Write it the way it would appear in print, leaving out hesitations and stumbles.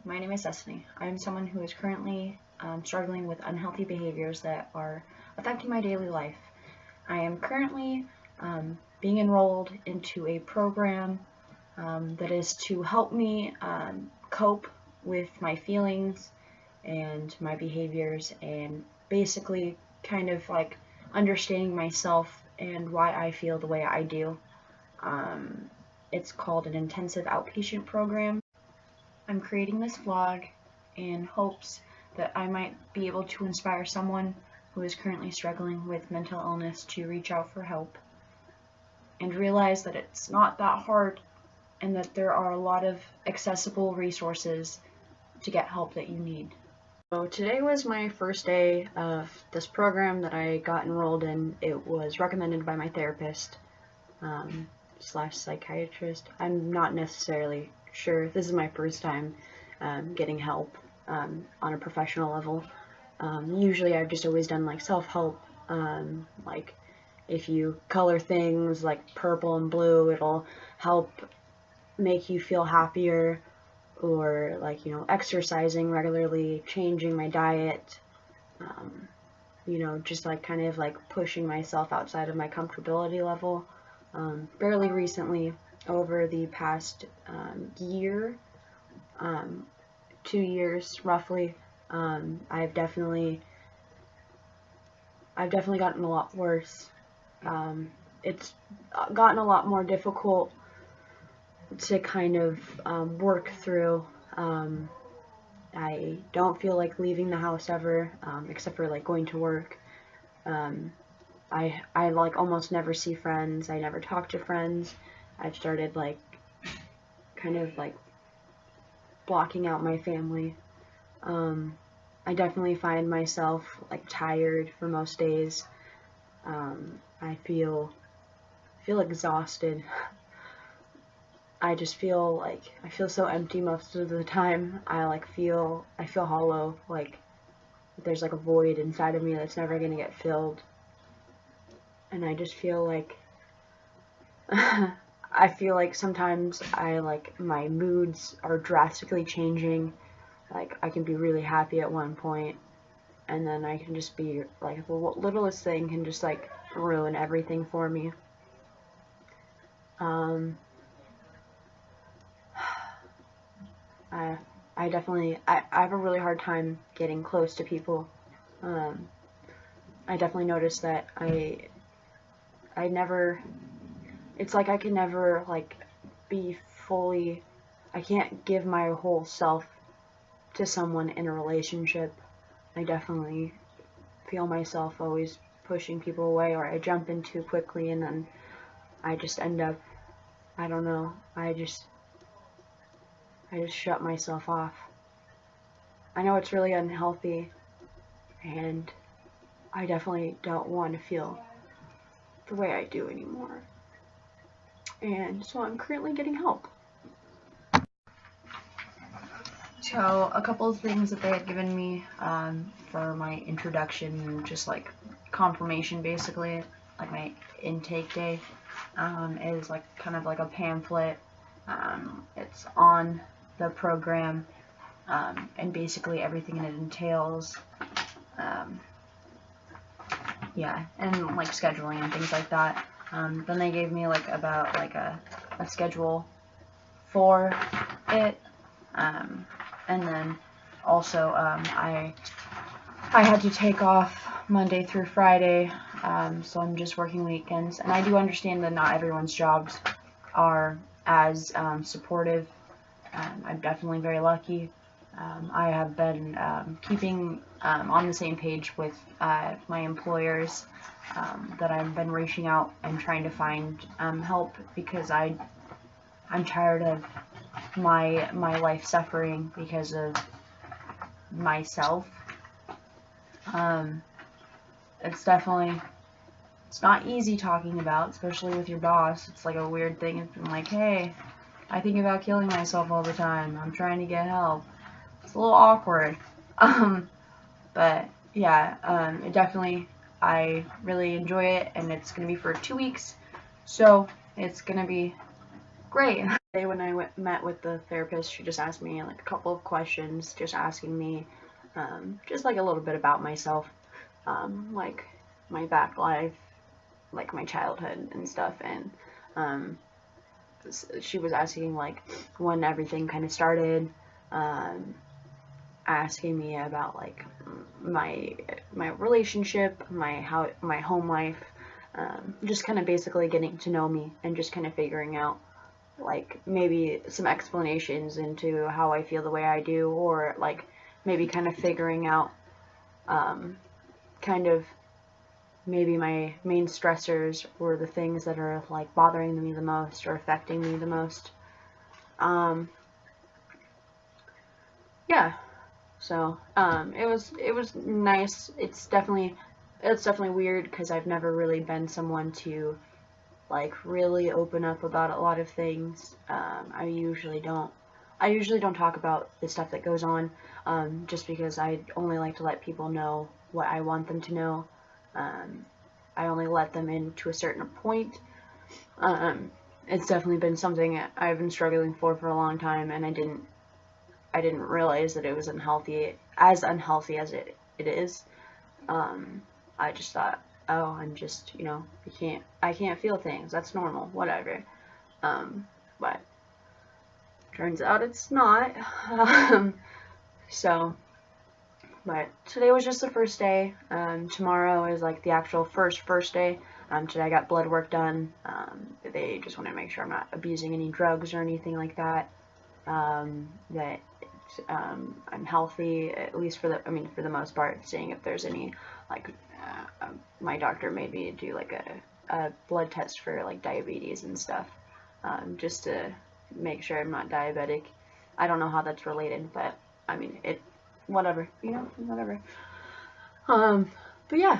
My name is Destany. I am someone who is currently struggling with unhealthy behaviors that are affecting my daily life. I am currently being enrolled into a program that is to help me cope with my feelings and my behaviors, and basically kind of like understanding myself and why I feel the way I do. It's called an intensive outpatient program. I'm creating this vlog in hopes that I might be able to inspire someone who is currently struggling with mental illness to reach out for help and realize that it's not that hard and that there are a lot of accessible resources to get help that you need. So today was my first day of this program that I got enrolled in. It was recommended by my therapist slash psychiatrist. I'm not necessarily sure. This is my first time getting help on a professional level. Usually I've just always done like self-help, like if you color things like purple and blue, it'll help make you feel happier, or like, exercising regularly, changing my diet, just like kind of like pushing myself outside of my comfortability level. Fairly recently, over the past year, 2 years roughly, I've definitely gotten a lot worse. It's gotten a lot more difficult to kind of work through. I don't feel like leaving the house ever, except for like going to work. I like almost never see friends. I never talk to friends. I've started like kind of like blocking out my family. I definitely find myself like tired for most days. I feel exhausted. I just feel like I feel so empty most of the time. I feel hollow, like there's like a void inside of me that's never gonna get filled. And I just feel like I feel like sometimes my moods are drastically changing. Like I can be really happy at one point, and then I can just be like the littlest thing can just like ruin everything for me. I definitely I have a really hard time getting close to people. I definitely noticed that I never, it's like I can never like be fully, I can't give my whole self to someone in a relationship. I definitely feel myself always pushing people away, or I jump in too quickly and then I just end up, I don't know, I just shut myself off. I know it's really unhealthy, and I definitely don't want to feel the way I do anymore. And so I'm currently getting help. So a couple of things that they had given me for my introduction, just like confirmation basically, like my intake day, is like kind of like a pamphlet. It's on the program, and basically everything it entails. Yeah, and like scheduling and things like that. Then they gave me like about like a schedule for it, and then also I had to take off Monday through Friday, so I'm just working weekends. And I do understand that not everyone's jobs are as supportive. I'm definitely very lucky. I have been keeping on the same page with my employers, that I've been reaching out and trying to find help, because I'm tired of my life suffering because of myself. It's not easy talking about, especially with your boss. It's like a weird thing. It's been like, hey, I think about killing myself all the time. I'm trying to get help. It's a little awkward. But yeah, it definitely, I really enjoy it, and it's going to be for 2 weeks, so it's going to be great. Today when I met with the therapist, she just asked me like a couple of questions, just asking me just like a little bit about myself, like my back life, like my childhood and stuff, and she was asking like when everything kind of started, asking me about like my relationship, my home life, just kind of basically getting to know me and just kind of figuring out like maybe some explanations into how I feel the way I do, or like maybe kind of figuring out kind of maybe my main stressors or the things that are like bothering me the most or affecting me the most. Yeah, so it was nice. It's definitely weird because I've never really been someone to like really open up about a lot of things. I usually don't talk about the stuff that goes on, just because I only like to let people know what I want them to know. I only let them in to a certain point. It's definitely been something I've been struggling for a long time, and I didn't realize that it was unhealthy as it is. I just thought, oh, I'm just, I can't feel things. That's normal, whatever. But turns out it's not. So, but today was just the first day. Tomorrow is like the actual first day. Today I got blood work done. They just want to make sure I'm not abusing any drugs or anything like that. That I'm healthy, at least for the most part, seeing if there's any, like, my doctor made me do like a blood test for like diabetes and stuff, just to make sure I'm not diabetic. I don't know how that's related, but I mean, whatever, whatever. But yeah,